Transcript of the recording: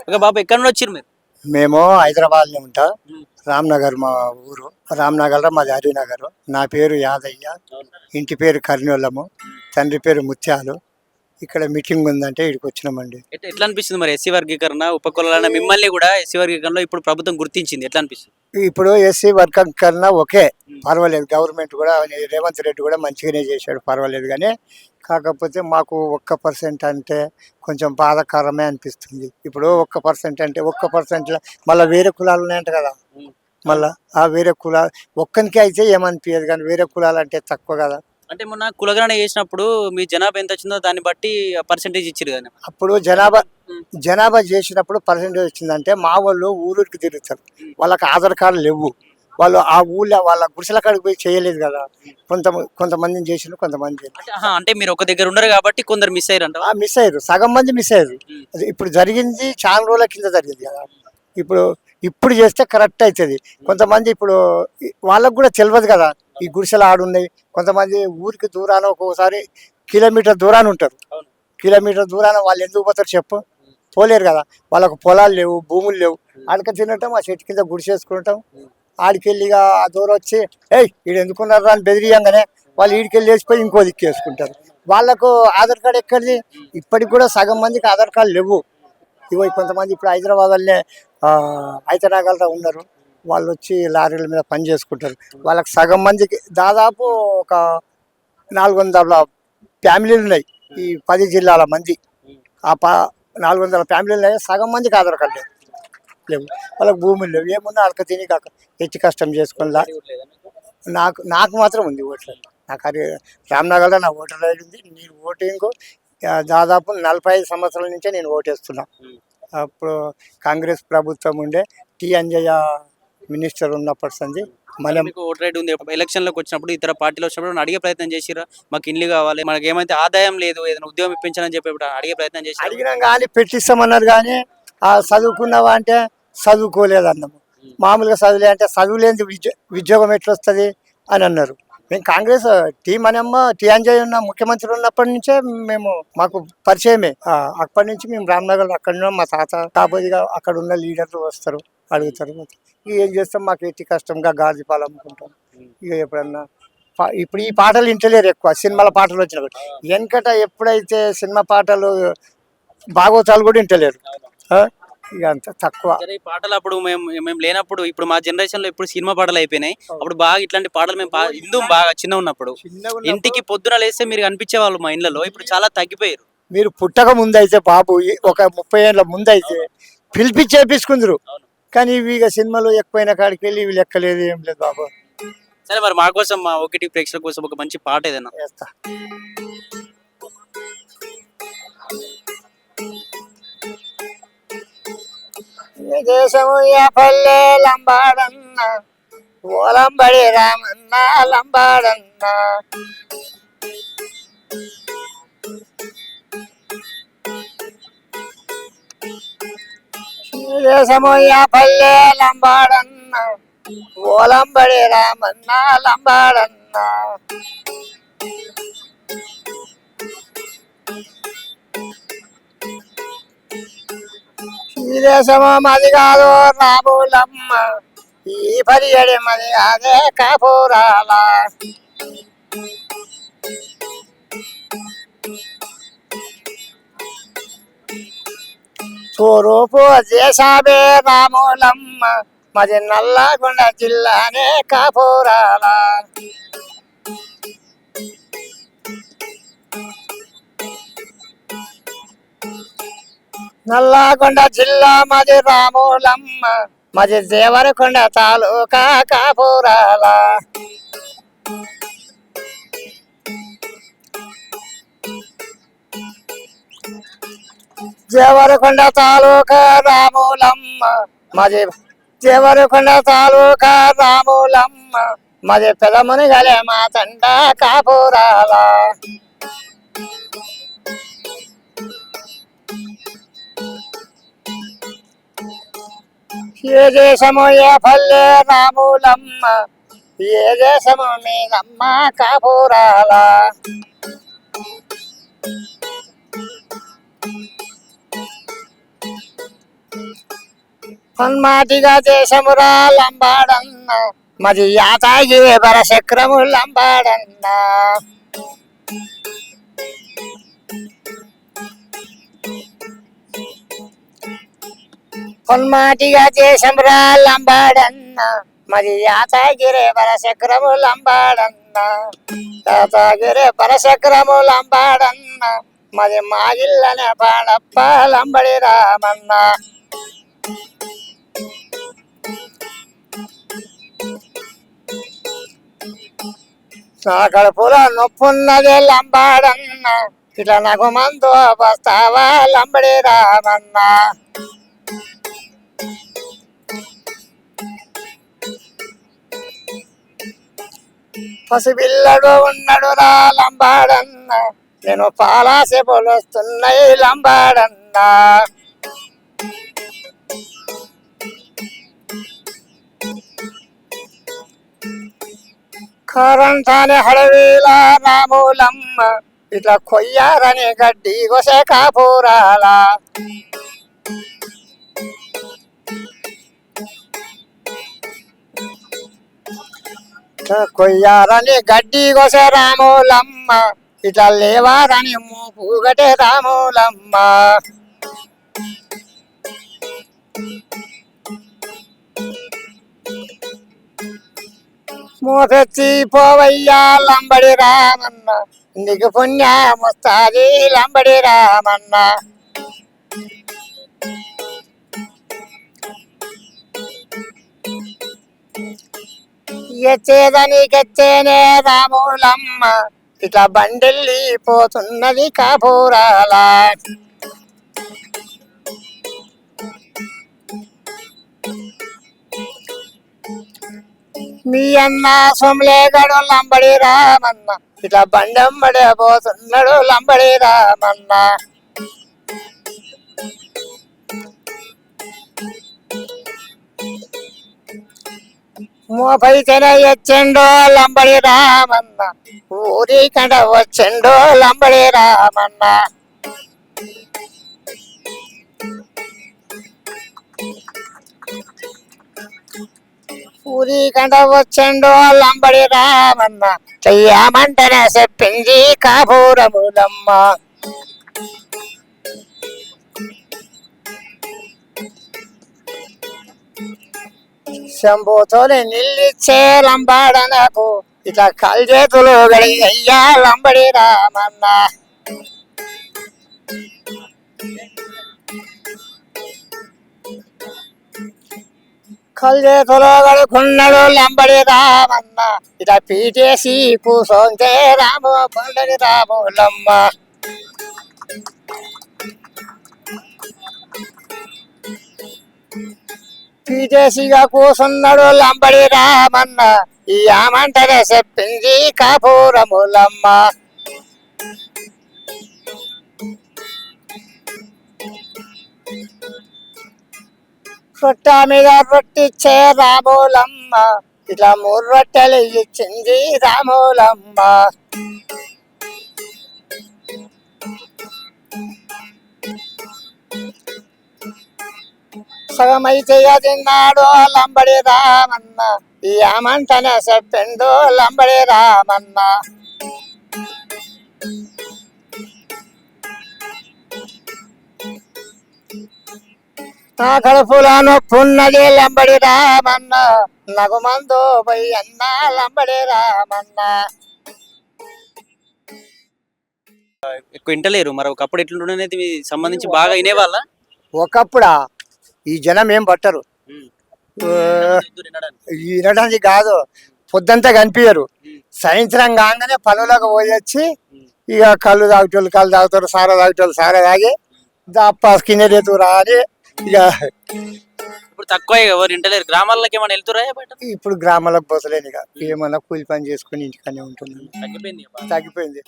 Okay బాబు, ఎక్కడ నుండి వచ్చారు మీరు? మేము హైదరాబాద్లో ఉంటాం. ఉమ్. రామ్నగర్ మా ఊరు. రామ్నగర్లో మాది హరినగర్. నా పేరు యాదయ్య. అవును. ఇంటి పేరు కర్నూలము. తండ్రి పేరు ముత్యాలు. ఇక్కడ మీటింగ్ ఉందంటే ఇక్కడికి వచ్చినామండి. ఎట్లా అనిపిస్తుంది మరి ఎస్సీ వర్గీకరణ ఉపకులాలన్న మిమ్మల్ని కూడా ఎస్సీ వర్గీకరణలో ఇప్పుడు ప్రభుత్వం గుర్తించింది, ఎట్లా అనిపిస్తుంది? ఇప్పుడు ఎస్సీ వర్గం కన్నా ఒకే ఉమ్. పర్వాలేదు. గవర్నమెంట్ కూడా రేవంత్ రెడ్డి కూడా మంచిగానే చేశాడు, పర్వాలేదు. కానీ కాకపోతే మాకు 1% అంటే కొంచెం బాధాకరమే అనిపిస్తుంది. ఇప్పుడు 1% అంటే 1% మళ్ళీ వేరే కులాలు ఉన్నాయంట కదా. ఉమ్. మళ్ళా ఆ వేరే కులాలు ఒక్కనికే అయితే ఏమనిపించదు, కానీ వేరే కులాలు అంటే తక్కువ కదా. అంటే మొన్న కులగణన చేసినప్పుడు మీ జనాభా ఎంత వచ్చిందో దాన్ని బట్టి పర్సెంటేజ్ ఇచ్చారు కదా. అప్పుడు జనాభా ఉమ్. జనాభా చేసినప్పుడు పర్సెంటేజ్ వచ్చిందంటే మా వాళ్ళు ఊరికి తిరుగుతారు. ఉమ్. వాళ్ళకి ఆధార్ కార్డు లేవు. వాళ్ళు ఆ ఊళ్ళో వాళ్ళ గుడిసెల కాడికి పోయి చేయలేదు కదా. కొంతమందిని చేసిన కొంతమంది చేయలేదు. అంటే మీరు ఒక దగ్గర ఉన్నారు కాబట్టి కొందరు మిస్ అయ్యారంట. మిస్ అయ్యారు, సగం మంది మిస్ అయ్యారు. అది ఇప్పుడు జరిగింది చాలా రోజుల కింద జరిగింది కదా. ఇప్పుడు ఇప్పుడు చేస్తే కరెక్ట్ అవుతుంది. కొంతమంది ఇప్పుడు వాళ్ళకు కూడా తెలియదు కదా ఈ గుడిసెలు ఆడున్నాయి. కొంతమంది ఊరికి దూరాన ఒక్కొక్కసారి కిలోమీటర్ దూరాన ఉంటారు. కిలోమీటర్ దూరాన వాళ్ళు ఎందుకు పోతారు చెప్పు? పోలేరు కదా. వాళ్ళకు పొలాలు లేవు, భూములు లేవు. ఆడక తినటం, ఆ చెట్టు కింద గుడిసేసుకుంటాం. ఆడికెళ్ళిగా ఆ దూరం వచ్చి ఈడు ఎందుకున్నారు అని బెదిరియంగానే వాళ్ళు ఈడికెళ్ళి వేసిపోయి ఇంకో దిక్కు వేసుకుంటారు. వాళ్ళకు ఆధార్ కార్డు ఎక్కడిది? ఇప్పటికి కూడా సగం మందికి ఆధార్ కార్డు లేవు. ఇగో కొంతమంది ఇప్పుడు హైదరాబాద్ వల్లే హైదరాబాద్లో ఉన్నారు. వాళ్ళు వచ్చి లారీల మీద పని చేసుకుంటారు. వాళ్ళకి సగం మందికి దాదాపు ఒక 400 ఫ్యామిలీలు ఉన్నాయి ఈ 10 జిల్లాల మంది. ఆ 400 ఫ్యామిలీలు ఉన్నాయి. సగం మందికి ఆధార్ కార్డు లేవు. వాళ్ళకి భూములు లేవు, ఏమున్నా వాళ్ళకి తిని కాక ఎత్తి కష్టం చేసుకుని నాకు మాత్రం ఉంది ఓటర్. నాకు అది రామ్నగర్లో నా ఓటర్ ఐడి ఉంది. నేను ఓటింగ్ దాదాపు 45 సంవత్సరాల నుంచే నేను ఓటేస్తున్నా. అప్పుడు కాంగ్రెస్ ప్రభుత్వం ఉండే టి అంజయ్య మినిస్టర్ ఉన్నప్పటి సంది మనం ఓటర్ ఐడి ఉంది. ఎలక్షన్లోకి వచ్చినప్పుడు ఇతర పార్టీలు వచ్చినప్పుడు అడిగే ప్రయత్నం చేసిరా, మాకు ఇల్లు కావాలి, మనకి ఏమైతే ఆదాయం లేదు, ఏదైనా ఉద్యోగం ఇప్పించాలని చెప్పి అడిగే ప్రయత్నం చేసి అడిగినాం కానీ పెట్టిస్తామన్నారు. కానీ చదువుకున్నావా అంటే చదువుకోలేదు అన్నాము. మామూలుగా చదువులే అంటే చదువులేని ఉద్యోగం ఎట్లా వస్తుంది అని అన్నారు. మేము కాంగ్రెస్ మనమ్మ టీ అంజయ్ ఉన్న ముఖ్యమంత్రి ఉన్నప్పటి నుంచే మాకు పరిచయమే. అప్పటి నుంచి మేము రామ్నగర్ అక్కడ మా తాత కాబోదిగా అక్కడ ఉన్న లీడర్లు వస్తారు, అడుగుతారు. ఇక ఏం చేస్తాం, మాకు ఎట్టి కష్టంగా గాజు పాలు అమ్ముకుంటాం. ఇక ఎప్పుడన్నా ఇప్పుడు ఈ పాటలు వింటలేరు ఎక్కువ, సినిమాల పాటలు వచ్చినప్పుడు. వెనకట ఎప్పుడైతే సినిమా పాటలు భాగవతాలు కూడా వింటలేరు. ఇక అంత తక్కువ ఈ పాటలు. అప్పుడు మేము లేనప్పుడు, ఇప్పుడు మా జనరేషన్ లో ఇప్పుడు సినిమా పాటలు అయిపోయినాయి. అప్పుడు బాగా ఇట్లాంటి పాటలు మేము ఇందు బాగా చిన్న ఉన్నప్పుడు ఇంటికి పొద్దున లేస్తే మీరు కనిపించే వాళ్ళు మా ఇళ్ళలో. ఇప్పుడు చాలా తగ్గిపోయారు. మీరు పుట్టక ముందు అయితే బాబు ఒక 30 ఏళ్ళ ముందు అయితే పిలిపించి చేపించుకుందరు. కానీ ఇవి ఇక సినిమాలు ఎక్కువైన కాడికి వెళ్ళి ఇవి లెక్కలేదు, ఏం లేదు బాబు. సరే మరి మా కోసం, మా ఒకటి ప్రేక్షకుల కోసం ఒక మంచి పాట ఏదైనా వేస్తా. దేశము పల్లె లంబాడన్న ఓలంబడి రామన్న లంబాడన్న. దేశము పల్లె లంబాడన్న ఓలంబడి రామన్న లంబాడన్న. ఈ దేశము మది కాదు రాబులమ్మ, ఈ పరిగడి మది కాదే కాపురాల. తూరూపు దేశాబే రాములమ్మ, మది నల్లగొండ జిల్లానే కాపురాల. నల్లగొండ జిల్లా మది రాములమ్మ, మది దేవరకొండ తాలూకా కాపురాల. దేవరకొండ తాలూకా రాములమ్మ, మది దేవరకొండ తాలూకా రాములమ్మ, మది పెదముని గలే మా తండ కాపురాల. ఏ దేశము ఏ పల్లె రాములమ్మ, ఏ దేశము మీదమ్మ కాపురాల. పన్మాటిగా దేశమురా లంబాడన్న మరి యాతాగిరి బరచక్రము లంబాడన్న పన్మాటిగా దేశమురా లంబాడన్న మరి యాతాగిరి బరచక్రము లంబాడన్న యాతాగిరి బరచక్రము లంబాడన్న మరి మాగిల్లనే బాణప్ప లంబడి రామన్న నా కడుపులో నొప్పున్నదే లంబాడన్న ఇట్లా నాకు మందు వస్తావా లంబడి రామన్న పసిపిల్లడు ఉన్నాడు రా లంబాడన్న నేను పాలాసే పొలుస్తున్నాయి లంబాడన్న కరంటానే హడవీల రాములమ్మ ఇట్లా కొయ్యారని గడ్డి గొసే కాపురాల కొయ్యారని గడ్డి గొసే రాములమ్మ ఇట్లా లేవారని మూపుగటే రాములమ్మ మోపెత్తి పోవయ్యా లంబడి రామన్న నీకు పుణ్యమొస్తాది లంబడి రామన్న ఎచ్చేదనికెచ్చేనే రాములమ్మ ఇట్లా బండెల్లి పోతున్నది కాపురాల మీ అన్న సొమ్లేగడు లంబడి రామన్న ఇట్లా బండెంబడే పోతున్నాడు లంబడి రామన్న మోపైతేనే ఎచ్చెండో లంబడి రామన్న ఊరి కండ వచ్చెండో లంబడి రామన్న ఊరి కండ వచ్చెండో లంబడి రామన్న చెయ్యమంటనే చెప్పింది కాపురములమ్మ శంభుతోనే నిల్లిచ్చే లంబాడనకు ఇట్లా కల్చేతులు గడిగి అయ్యా లంబడి రామన్న కల్చేతులు గడుకున్నాడు లంబడి రామన్న ఇట్లా పీటేసి కూసోంతే రాము పండడి రాములమ్మ పీటేసిగా కూసున్నాడు లంబడి రామన్న ఈ ఆమంటనే చెప్పింది కాపురములమ్మ రొట్ట మీద రొట్టిచ్చే రాములమ్మ ఇట్లా 3 రొట్టెలు ఇచ్చింది రాములమ్మ సగమైతే తిన్నాడు లంబడి రామన్న ఈ ఆమంటనే చెప్పిండు లంబడి రామన్న నా కడుపులో నొప్పున్నది లంబడి రామన్న నాకు మందు పోయి అన్న లంబడి రామన్న ఎక్కువ వింటలేరు మరి ఒకప్పుడు ఎట్లుండనేది మీ సంబంధించి బాగా వినేవాళ్ళ ఒకప్పుడా ఈ జనం ఏం పట్టరు వినడానికి కాదు పొద్దంతా కనిపించరు సాయంత్రం కాగానే పనులకు పోయొచ్చి ఇక కళ్ళు తాగుతారు సారా తాగుతారు సారా తాగి దప్ప కింద రాని ఇక ఇప్పుడు తక్కువ ఎవరు వింటలేరు. గ్రామాల్లోకి ఏమైనా వెళ్తురా బయట? ఇప్పుడు గ్రామాలకు పోతలేను ఇక ఏమన్నా కూలి పని చేసుకుని ఇంటికనే ఉంటున్నాను. తగ్గిపోయింది. తగ్గిపోయింది.